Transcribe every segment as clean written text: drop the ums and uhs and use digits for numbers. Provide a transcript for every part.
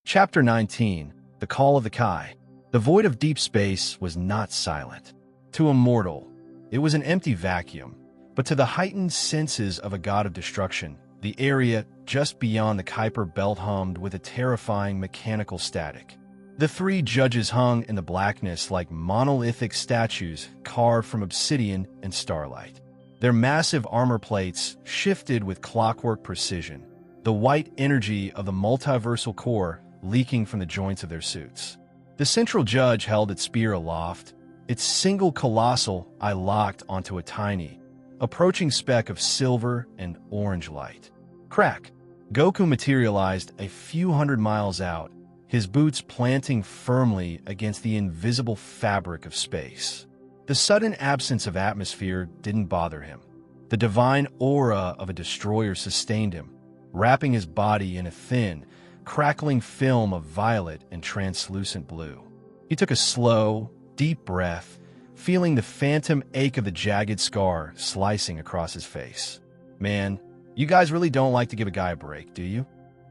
Chapter 19. The Call of the Kai. The void of deep space was not silent. To a mortal, it was an empty vacuum, but to the heightened senses of a god of destruction, the area just beyond the Kuiper belt hummed with a terrifying mechanical static. The three judges hung in the blackness like monolithic statues carved from obsidian and starlight. Their massive armor plates shifted with clockwork precision, the white energy of the multiversal core leaking from the joints of their suits. The central judge held its spear aloft, its single colossal eye locked onto a tiny, approaching speck of silver and orange light. Crack! Goku materialized a few hundred miles out, his boots planting firmly against the invisible fabric of space. The sudden absence of atmosphere didn't bother him. The divine aura of a destroyer sustained him, wrapping his body in a thin, crackling film of violet and translucent blue. He took a slow, deep breath, feeling the phantom ache of the jagged scar slicing across his face. Man, you guys really don't like to give a guy a break, do you?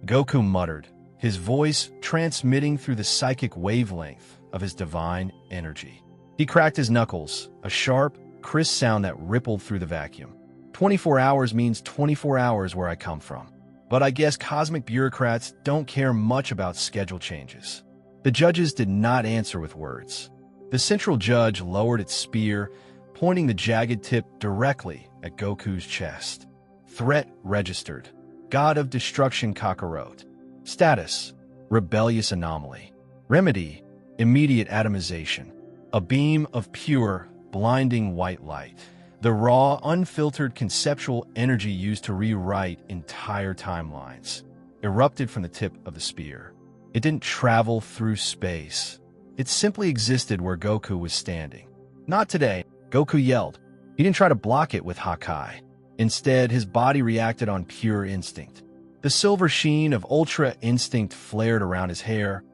Goku muttered, his voice transmitting through the psychic wavelength of his divine energy. He cracked his knuckles, a sharp, crisp sound that rippled through the vacuum. 24 hours means 24 hours where I come from. But I guess cosmic bureaucrats don't care much about schedule changes. The judges did not answer with words. The central judge lowered its spear, pointing the jagged tip directly at Goku's chest. Threat registered. God of Destruction Kakarot. Status: rebellious anomaly. Remedy: immediate atomization. A beam of pure, blinding white light. The raw, unfiltered conceptual energy used to rewrite entire timelines, erupted from the tip of the spear. It didn't travel through space. It simply existed where Goku was standing. Not today, Goku yelled. He didn't try to block it with Hakai. Instead, his body reacted on pure instinct. The silver sheen of Ultra Instinct flared around his hair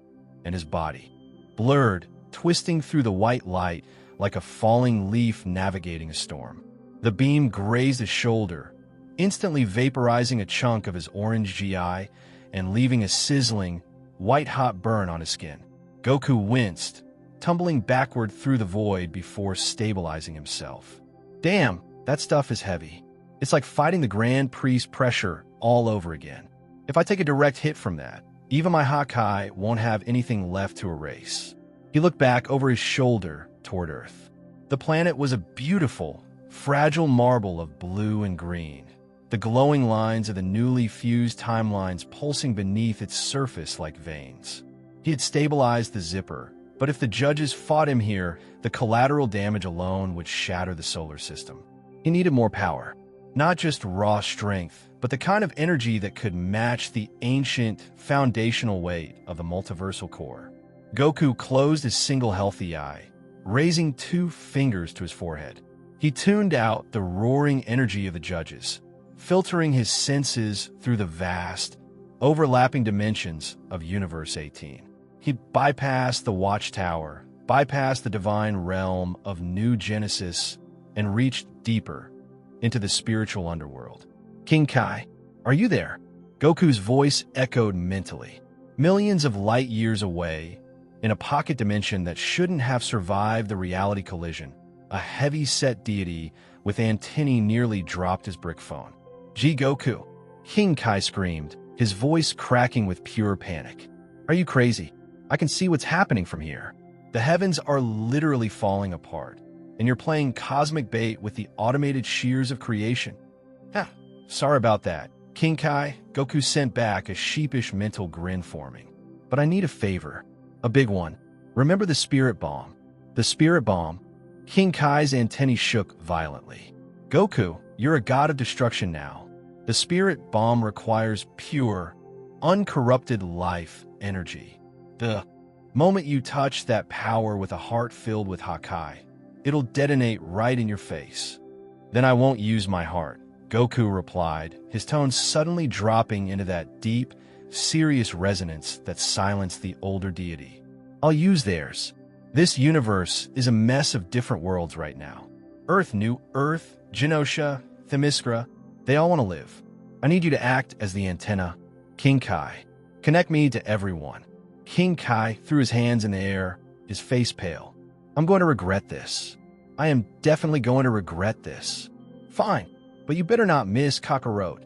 and his body, blurred, twisting through the white light like a falling leaf navigating a storm. The beam grazed his shoulder, instantly vaporizing a chunk of his orange GI and leaving a sizzling, white-hot burn on his skin. Goku winced, tumbling backward through the void before stabilizing himself. Damn, that stuff is heavy. It's like fighting the Grand Priest pressure all over again. If I take a direct hit from that, even my Hakai won't have anything left to erase. He looked back over his shoulder toward Earth. The planet was a beautiful, fragile marble of blue and green, the glowing lines of the newly fused timelines pulsing beneath its surface like veins. He had stabilized the zipper, but if the judges fought him here, the collateral damage alone would shatter the solar system. He needed more power. Not just raw strength, but the kind of energy that could match the ancient, foundational weight of the multiversal core. Goku closed his single healthy eye, raising 2 fingers to his forehead. He tuned out the roaring energy of the judges, filtering his senses through the vast, overlapping dimensions of Universe 18. He bypassed the Watchtower, bypassed the divine realm of New Genesis, and reached deeper into the spiritual underworld. King Kai, are you there? Goku's voice echoed mentally. Millions of light years away, in a pocket dimension that shouldn't have survived the reality collision, a heavy-set deity with antennae nearly dropped his brick phone. Gee Goku! King Kai screamed, his voice cracking with pure panic. Are you crazy? I can see what's happening from here. The heavens are literally falling apart, and you're playing cosmic bait with the automated shears of creation. Sorry about that. King Kai, Goku sent back a sheepish mental grin forming. But I need a favor. A big one. Remember the spirit bomb? The spirit bomb? King Kai's antennae shook violently. Goku, you're a god of destruction now. The spirit bomb requires pure, uncorrupted life energy. The moment you touch that power with a heart filled with Hakai, it'll detonate right in your face. Then I won't use my heart, Goku replied, his tone suddenly dropping into that deep, serious resonance that silenced the older deity. I'll use theirs. This universe is a mess of different worlds right now. New Earth, Genosha, Themyscira, they all want to live. I need you to act as the antenna. King Kai, connect me to everyone. King Kai threw his hands in the air, his face pale. I'm going to regret this. I am definitely going to regret this. Fine, but you better not miss Kakarot.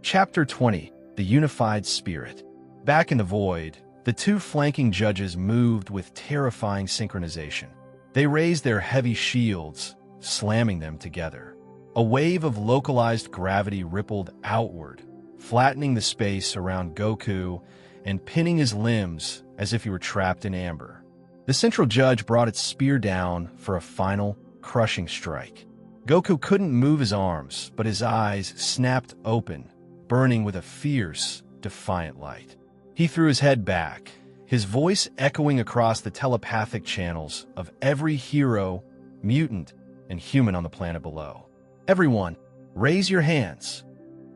Chapter 20, The Unified Spirit. Back in the void, the two flanking judges moved with terrifying synchronization. They raised their heavy shields, slamming them together. A wave of localized gravity rippled outward, flattening the space around Goku and pinning his limbs as if he were trapped in amber. The central judge brought its spear down for a final, crushing strike. Goku couldn't move his arms, but his eyes snapped open, burning with a fierce, defiant light. He threw his head back, his voice echoing across the telepathic channels of every hero, mutant, and human on the planet below. Everyone, raise your hands.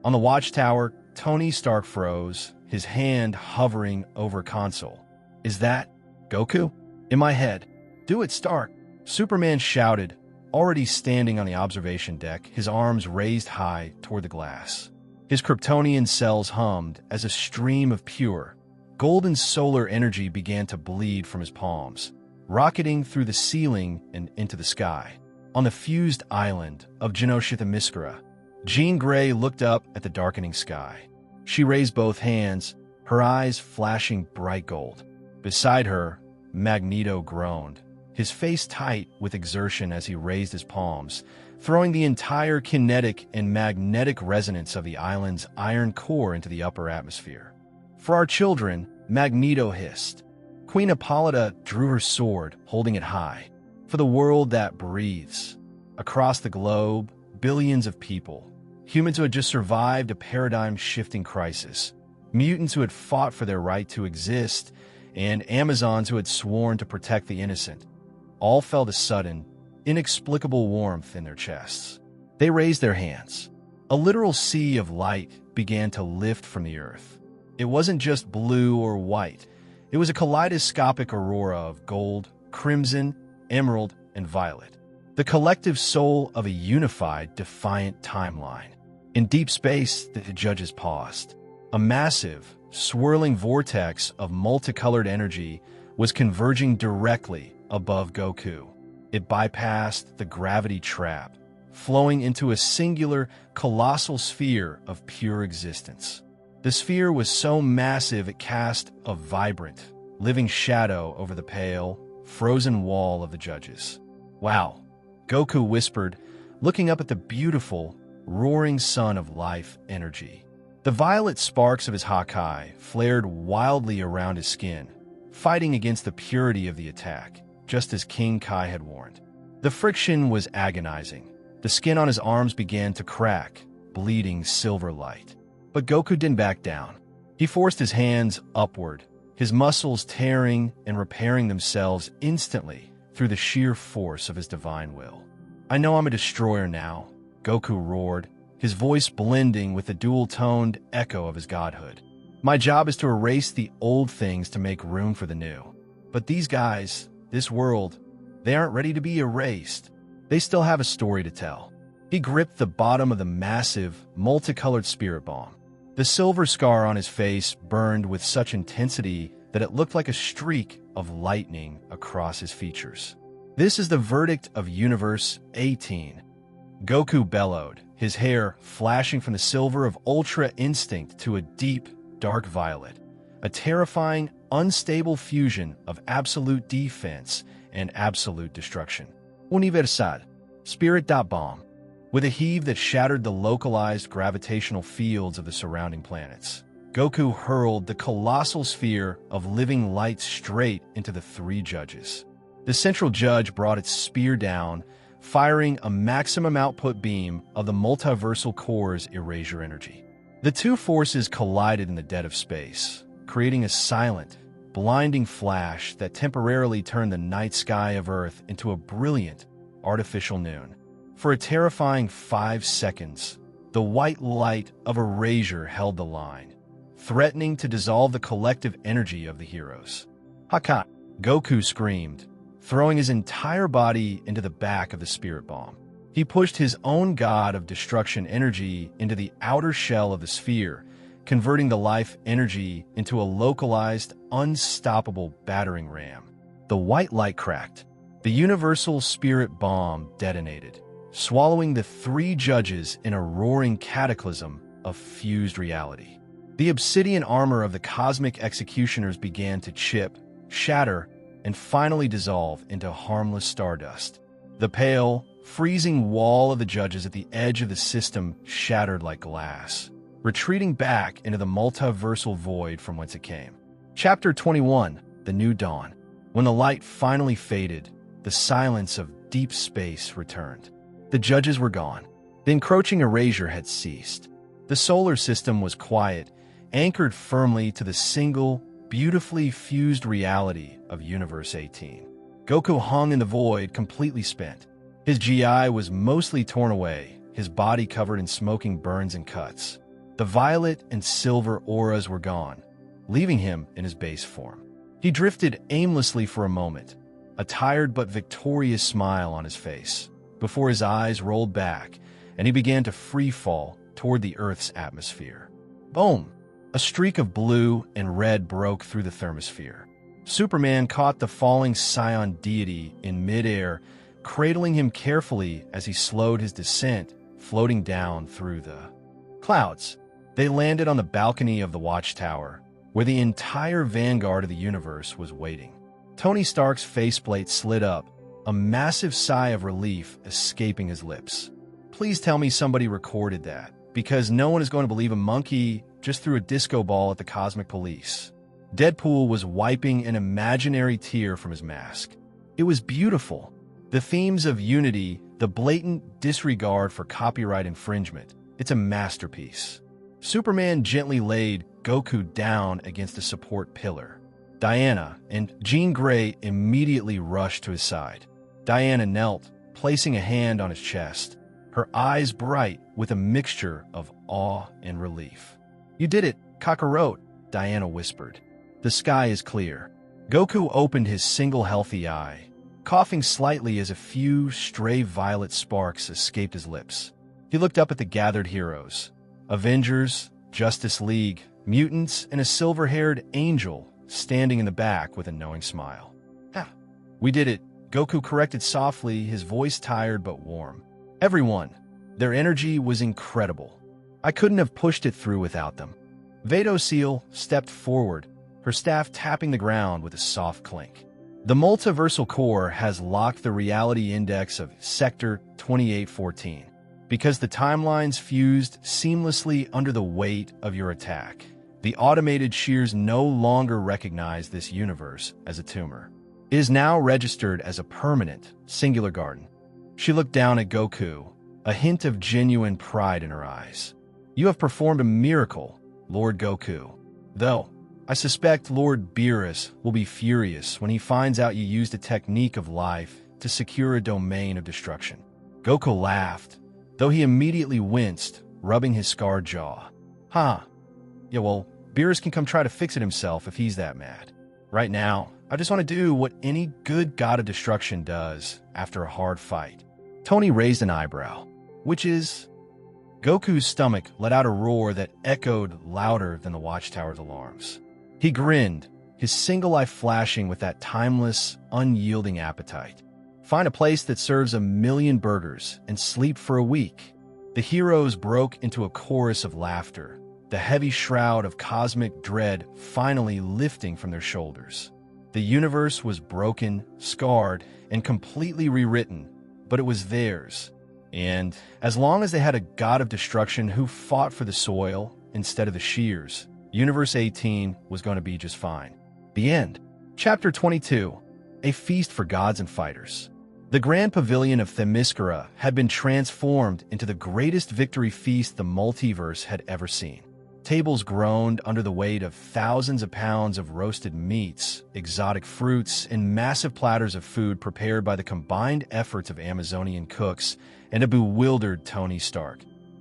On the watchtower, Tony Stark froze, his hand hovering over console. Is that Goku? In my head. Do it, Stark. Superman shouted, already standing on the observation deck, his arms raised high toward the glass. His Kryptonian cells hummed as a stream of pure, golden solar energy began to bleed from his palms, rocketing through the ceiling and into the sky. On the fused island of Genoshithamiskara, Jean Grey looked up at the darkening sky. She raised both hands, her eyes flashing bright gold. Beside her, Magneto groaned, his face tight with exertion as he raised his palms, throwing the entire kinetic and magnetic resonance of the island's iron core into the upper atmosphere. For our children, Magneto hissed. Queen Hippolyta drew her sword, holding it high. For the world that breathes. Across the globe, billions of people, humans who had just survived a paradigm-shifting crisis, mutants who had fought for their right to exist, and Amazons who had sworn to protect the innocent, all felt a sudden, inexplicable warmth in their chests. They raised their hands. A literal sea of light began to lift from the earth. It wasn't just blue or white. It was a kaleidoscopic aurora of gold, crimson, emerald, and violet. The collective soul of a unified, defiant timeline. In deep space, the judges paused. A massive, swirling vortex of multicolored energy was converging directly above Goku. It bypassed the gravity trap, flowing into a singular, colossal sphere of pure existence. The sphere was so massive it cast a vibrant, living shadow over the pale, frozen wall of the judges. Wow, Goku whispered, looking up at the beautiful, roaring sun of life energy. The violet sparks of his Hakai flared wildly around his skin, fighting against the purity of the attack, just as King Kai had warned. The friction was agonizing. The skin on his arms began to crack, bleeding silver light. But Goku didn't back down. He forced his hands upward, his muscles tearing and repairing themselves instantly through the sheer force of his divine will. I know I'm a destroyer now, Goku roared, his voice blending with the dual-toned echo of his godhood. My job is to erase the old things to make room for the new. But these guys, this world, they aren't ready to be erased. They still have a story to tell. He gripped the bottom of the massive, multicolored spirit bomb. The silver scar on his face burned with such intensity that it looked like a streak of lightning across his features. This is the verdict of Universe 18. Goku bellowed, his hair flashing from the silver of Ultra Instinct to a deep, dark violet, a terrifying, unstable fusion of absolute defense and absolute destruction. Universal, Spirit.Bomb, with a heave that shattered the localized gravitational fields of the surrounding planets. Goku hurled the colossal sphere of living light straight into the three judges. The central judge brought its spear down, firing a maximum output beam of the multiversal core's erasure energy. The two forces collided in the dead of space, creating a silent, blinding flash that temporarily turned the night sky of Earth into a brilliant, artificial noon. For a terrifying 5 seconds, the white light of erasure held the line, threatening to dissolve the collective energy of the heroes. Hakai! Goku screamed, throwing his entire body into the back of the spirit bomb. He pushed his own god of destruction energy into the outer shell of the sphere, converting the life energy into a localized, unstoppable battering ram. The white light cracked. The universal spirit bomb detonated, swallowing the three judges in a roaring cataclysm of fused reality. The obsidian armor of the cosmic executioners began to chip, shatter, and finally dissolve into harmless stardust. The pale, freezing wall of the judges at the edge of the system shattered like glass, retreating back into the multiversal void from whence it came. Chapter 21, The New Dawn. When the light finally faded, the silence of deep space returned. The judges were gone. The encroaching erasure had ceased. The solar system was quiet, anchored firmly to the single, beautifully fused reality of Universe 18. Goku hung in the void, completely spent. His GI was mostly torn away, his body covered in smoking burns and cuts. The violet and silver auras were gone, leaving him in his base form. He drifted aimlessly for a moment, a tired but victorious smile on his face, before his eyes rolled back and he began to free fall toward the Earth's atmosphere. Boom! A streak of blue and red broke through the thermosphere. Superman caught the falling Scion deity in midair, cradling him carefully as he slowed his descent, floating down through the clouds. They landed on the balcony of the watchtower, where the entire vanguard of the universe was waiting. Tony Stark's faceplate slid up, a massive sigh of relief escaping his lips. Please tell me somebody recorded that, because no one is going to believe a monkey just threw a disco ball at the cosmic police. Deadpool was wiping an imaginary tear from his mask. It was beautiful. The themes of unity, the blatant disregard for copyright infringement. It's a masterpiece. Superman gently laid Goku down against a support pillar. Diana and Jean Grey immediately rushed to his side. Diana knelt, placing a hand on his chest, her eyes bright with a mixture of awe and relief. "You did it, Kakarot," Diana whispered. "The sky is clear." Goku opened his single healthy eye, coughing slightly as a few stray violet sparks escaped his lips. He looked up at the gathered heroes, Avengers, Justice League, mutants, and a silver-haired angel standing in the back with a knowing smile. "Ah, we did it," Goku corrected softly, his voice tired but warm. "Everyone. Their energy was incredible. I couldn't have pushed it through without them." Vadosiel stepped forward, her staff tapping the ground with a soft clink. "The multiversal core has locked the reality index of Sector 2814, because the timelines fused seamlessly under the weight of your attack. The automated shears no longer recognize this universe as a tumor. It is now registered as a permanent, singular garden." She looked down at Goku, a hint of genuine pride in her eyes. "You have performed a miracle, Lord Goku. Though, I suspect Lord Beerus will be furious when he finds out you used a technique of life to secure a domain of destruction." Goku laughed, though he immediately winced, rubbing his scarred jaw. "Huh. Yeah, well, Beerus can come try to fix it himself if he's that mad. Right now, I just want to do what any good god of destruction does after a hard fight." Tony raised an eyebrow. "Which is?" Goku's stomach let out a roar that echoed louder than the watchtower's alarms. He grinned, his single eye flashing with that timeless, unyielding appetite. "Find a place that serves 1,000,000 burgers and sleep for a week." The heroes broke into a chorus of laughter, the heavy shroud of cosmic dread finally lifting from their shoulders. The universe was broken, scarred, and completely rewritten, but it was theirs. And as long as they had a god of destruction who fought for the soil instead of the shears, Universe 18 was going to be just fine. The end. Chapter 22. A Feast for Gods and Fighters. The Grand Pavilion of Themyscira had been transformed into the greatest victory feast the multiverse had ever seen. Tables groaned under the weight of thousands of pounds of roasted meats, exotic fruits, and massive platters of food prepared by the combined efforts of Amazonian cooks and a bewildered Tony Stark,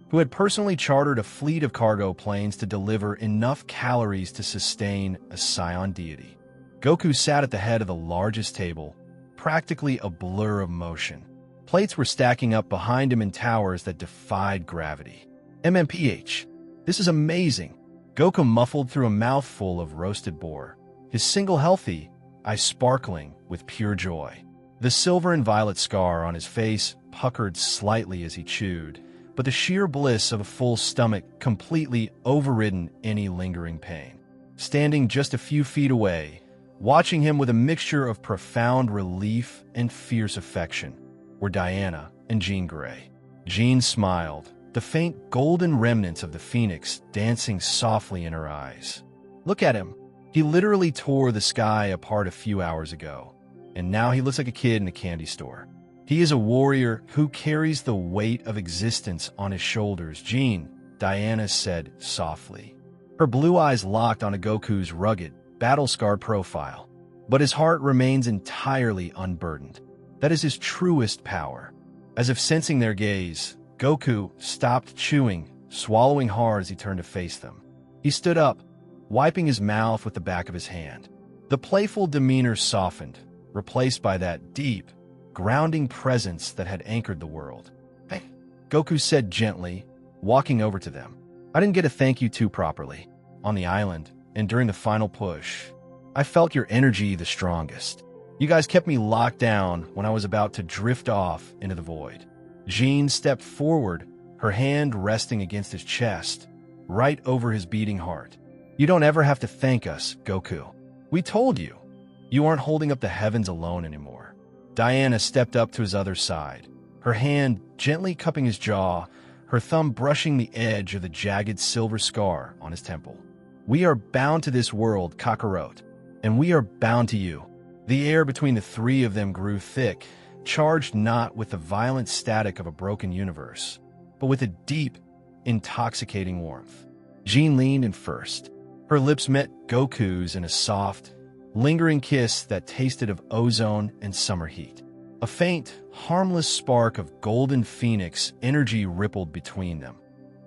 who had personally chartered a fleet of cargo planes to deliver enough calories to sustain a Scion deity. Goku sat at the head of the largest table, practically a blur of motion. Plates were stacking up behind him in towers that defied gravity. MMPH. This is amazing. Goku muffled through a mouthful of roasted boar, his single healthy eyes sparkling with pure joy. The silver and violet scar on his face puckered slightly as he chewed, but the sheer bliss of a full stomach completely overridden any lingering pain. Standing just a few feet away, watching him with a mixture of profound relief and fierce affection, were Diana and Jean Grey. Jean smiled, the faint golden remnants of the phoenix dancing softly in her eyes. Look at him. He literally tore the sky apart a few hours ago, and now he looks like a kid in a candy store. He is a warrior who carries the weight of existence on his shoulders, Jean, Diana said softly. Her blue eyes locked onto Goku's rugged, battle-scarred profile, but his heart remains entirely unburdened. That is his truest power. As if sensing their gaze, Goku stopped chewing, swallowing hard as he turned to face them. He stood up, wiping his mouth with the back of his hand. The playful demeanor softened, replaced by that deep, grounding presence that had anchored the world. Hey, Goku said gently, walking over to them. I didn't get a thank you to properly. On the island, and during the final push, I felt your energy the strongest. You guys kept me locked down when I was about to drift off into the void. Jean stepped forward, her hand resting against his chest, right over his beating heart. You don't ever have to thank us, Goku. We told you. You aren't holding up the heavens alone anymore. Diana stepped up to his other side, her hand gently cupping his jaw, her thumb brushing the edge of the jagged silver scar on his temple. We are bound to this world, Kakarot, and we are bound to you. The air between the three of them grew thick, charged not with the violent static of a broken universe, but with a deep, intoxicating warmth. Jean leaned in first. Her lips met Goku's in a soft, lingering kiss that tasted of ozone and summer heat. A faint, harmless spark of golden phoenix energy rippled between them,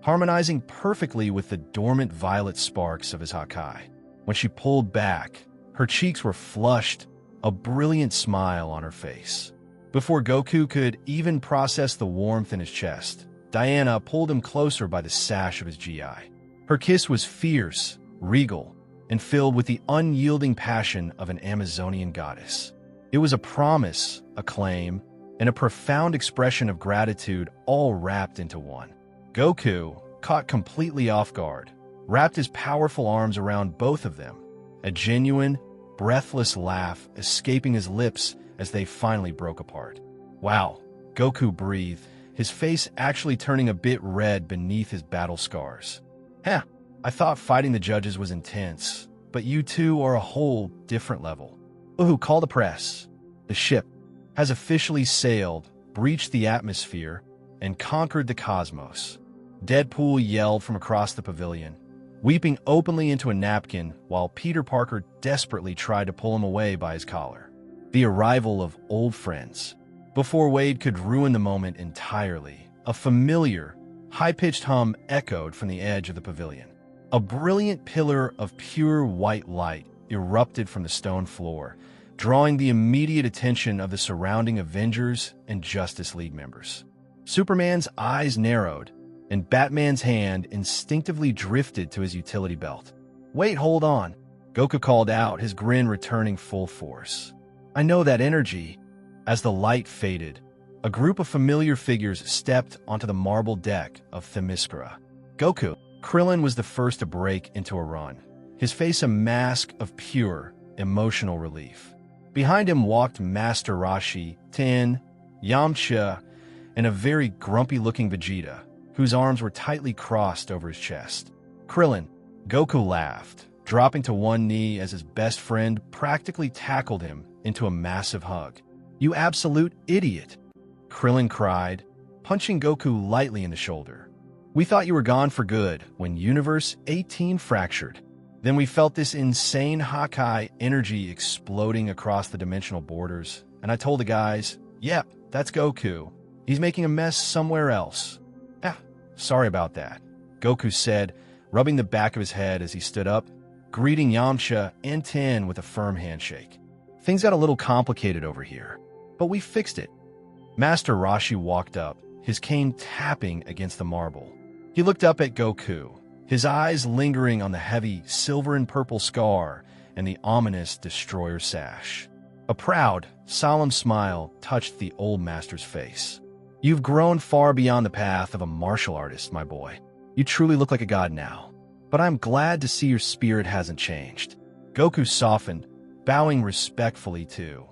harmonizing perfectly with the dormant violet sparks of his Hakai. When she pulled back, her cheeks were flushed, a brilliant smile on her face. Before Goku could even process the warmth in his chest, Diana pulled him closer by the sash of his GI. Her kiss was fierce, regal, and filled with the unyielding passion of an Amazonian goddess. It was a promise, a claim, and a profound expression of gratitude all wrapped into one. Goku, caught completely off guard, wrapped his powerful arms around both of them, a genuine, breathless laugh escaping his lips as they finally broke apart. Wow, Goku breathed, his face actually turning a bit red beneath his battle scars. I thought fighting the judges was intense, but you two are a whole different level. Uhu, call the press. The ship has officially sailed, breached the atmosphere, and conquered the cosmos. Deadpool yelled from across the pavilion, weeping openly into a napkin while Peter Parker desperately tried to pull him away by his collar. The arrival of old friends. Before Wade could ruin the moment entirely, a familiar, high-pitched hum echoed from the edge of the pavilion. A brilliant pillar of pure white light erupted from the stone floor, drawing the immediate attention of the surrounding Avengers and Justice League members. Superman's eyes narrowed, and Batman's hand instinctively drifted to his utility belt. Wait, hold on, Goku called out, his grin returning full force. I know that energy. As the light faded, a group of familiar figures stepped onto the marble deck of Themyscira. Goku. Krillin was the first to break into a run, his face a mask of pure, emotional relief. Behind him walked Master Roshi, Tin, Yamcha, and a very grumpy-looking Vegeta, whose arms were tightly crossed over his chest. Krillin. Goku laughed, dropping to one knee as his best friend practically tackled him into a massive hug. You absolute idiot, Krillin cried, punching Goku lightly in the shoulder. We thought you were gone for good when Universe 18 fractured. Then we felt this insane Hakai energy exploding across the dimensional borders, and I told the guys, yep, that's Goku. He's making a mess somewhere else. Sorry about that, Goku said, rubbing the back of his head as he stood up, greeting Yamcha and Tin with a firm handshake. Things got a little complicated over here, but we fixed it. Master Roshi walked up, his cane tapping against the marble. He looked up at Goku, his eyes lingering on the heavy silver and purple scar and the ominous destroyer sash. A proud, solemn smile touched the old master's face. You've grown far beyond the path of a martial artist, my boy. You truly look like a god now. But I'm glad to see your spirit hasn't changed. Goku softened, bowing respectfully to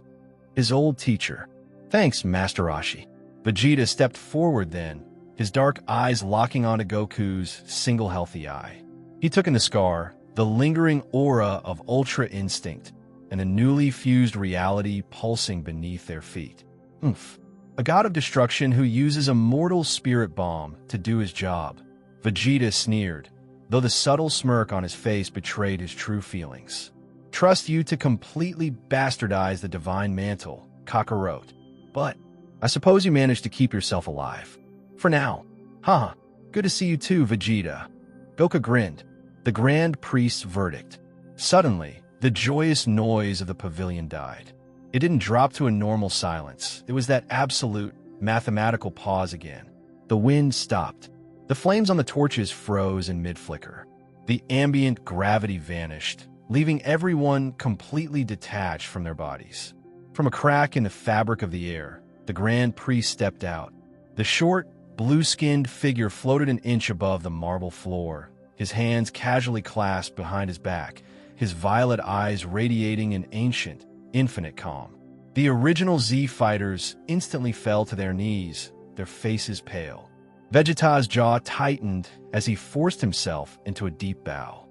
his old teacher. Thanks, Master Roshi. Vegeta stepped forward then, his dark eyes locking onto Goku's single healthy eye. He took in the scar, the lingering aura of Ultra Instinct, and a newly fused reality pulsing beneath their feet. Oomph. A god of destruction who uses a mortal spirit bomb to do his job. Vegeta sneered, though the subtle smirk on his face betrayed his true feelings. Trust you to completely bastardize the divine mantle, Kakarot. But I suppose you managed to keep yourself alive. For now. Haha, good to see you too, Vegeta. Goku grinned, the Grand Priest's verdict. Suddenly, the joyous noise of the pavilion died. It didn't drop to a normal silence. It was that absolute, mathematical pause again. The wind stopped. The flames on the torches froze in mid-flicker. The ambient gravity vanished, leaving everyone completely detached from their bodies. From a crack in the fabric of the air, the Grand Priest stepped out. The short, blue-skinned figure floated an inch above the marble floor, his hands casually clasped behind his back, his violet eyes radiating an ancient, infinite calm. The original Z fighters instantly fell to their knees, their faces pale. Vegeta's jaw tightened as he forced himself into a deep bow.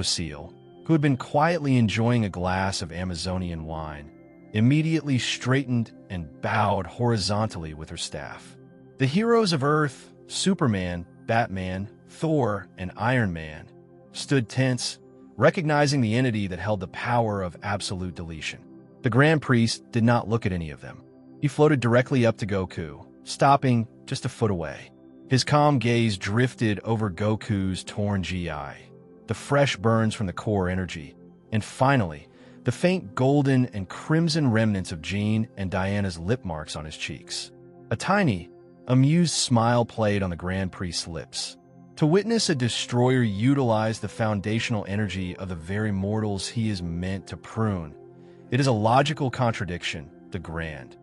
Seal, who had been quietly enjoying a glass of Amazonian wine, immediately straightened and bowed horizontally with her staff. The heroes of Earth, Superman, Batman, Thor, and Iron Man, stood tense, recognizing the entity that held the power of absolute deletion. The Grand Priest did not look at any of them. He floated directly up to Goku, stopping just a foot away. His calm gaze drifted over Goku's torn GI, the fresh burns from the core energy, and finally, the faint golden and crimson remnants of Jean and Diana's lip marks on his cheeks. A tiny, amused smile played on the Grand Priest's lips. To witness a destroyer utilize the foundational energy of the very mortals he is meant to prune, it is a logical contradiction, the Grand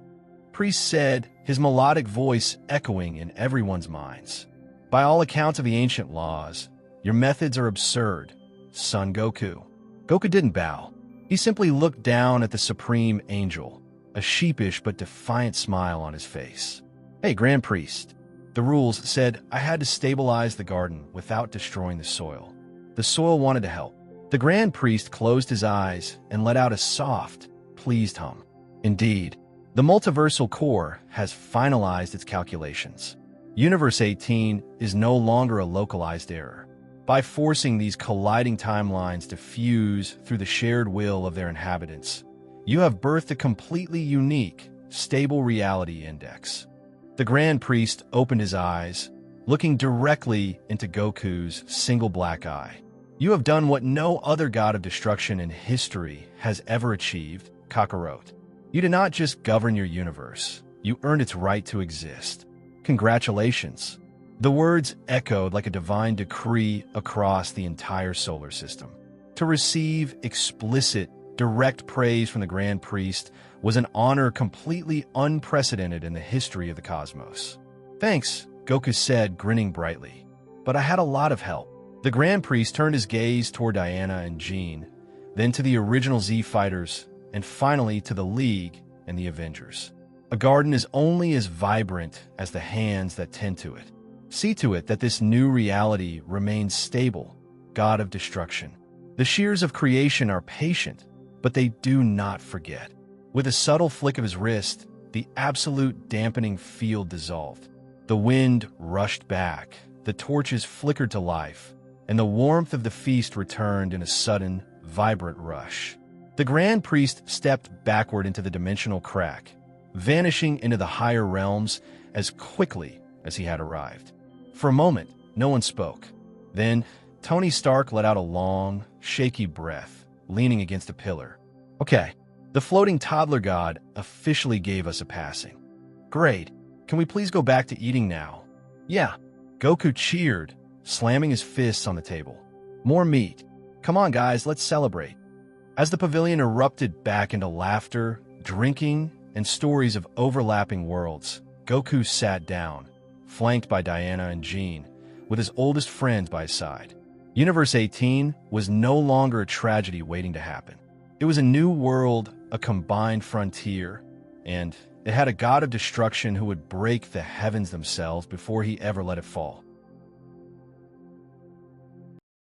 Priest said, his melodic voice echoing in everyone's minds. By all accounts of the ancient laws, your methods are absurd, son Goku. Goku didn't bow. He simply looked down at the Supreme Angel, a sheepish but defiant smile on his face. Hey, Grand Priest. The rules said I had to stabilize the garden without destroying the soil. The soil wanted to help. The Grand Priest closed his eyes and let out a soft, pleased hum. Indeed, the multiversal core has finalized its calculations. Universe 18 is no longer a localized error. By forcing these colliding timelines to fuse through the shared will of their inhabitants, you have birthed a completely unique, stable reality index. The Grand Priest opened his eyes, looking directly into Goku's single black eye. You have done what no other god of destruction in history has ever achieved, Kakarot. You did not just govern your universe, you earned its right to exist. Congratulations. The words echoed like a divine decree across the entire solar system. To receive explicit, direct praise from the Grand Priest was an honor completely unprecedented in the history of the cosmos. Thanks, Goku said, grinning brightly. But I had a lot of help. The Grand Priest turned his gaze toward Diana and Jean, then to the original Z fighters, and finally to the League and the Avengers. A garden is only as vibrant as the hands that tend to it. See to it that this new reality remains stable, God of destruction. The shears of creation are patient, but they do not forget. With a subtle flick of his wrist, the absolute dampening field dissolved. The wind rushed back, the torches flickered to life, and the warmth of the feast returned in a sudden, vibrant rush. The Grand Priest stepped backward into the dimensional crack, vanishing into the higher realms as quickly as he had arrived. For a moment, no one spoke. Then, Tony Stark let out a long, shaky breath, leaning against a pillar. Okay, the floating toddler god officially gave us a passing. Great. Can we please go back to eating now? Yeah. Goku cheered, slamming his fists on the table. More meat. Come on, guys, let's celebrate. As the pavilion erupted back into laughter, drinking, and stories of overlapping worlds, Goku sat down, flanked by Diana and Jean, with his oldest friend by his side. Universe 18 was no longer a tragedy waiting to happen. It was a new world, a combined frontier, and it had a god of destruction who would break the heavens themselves before he ever let it fall.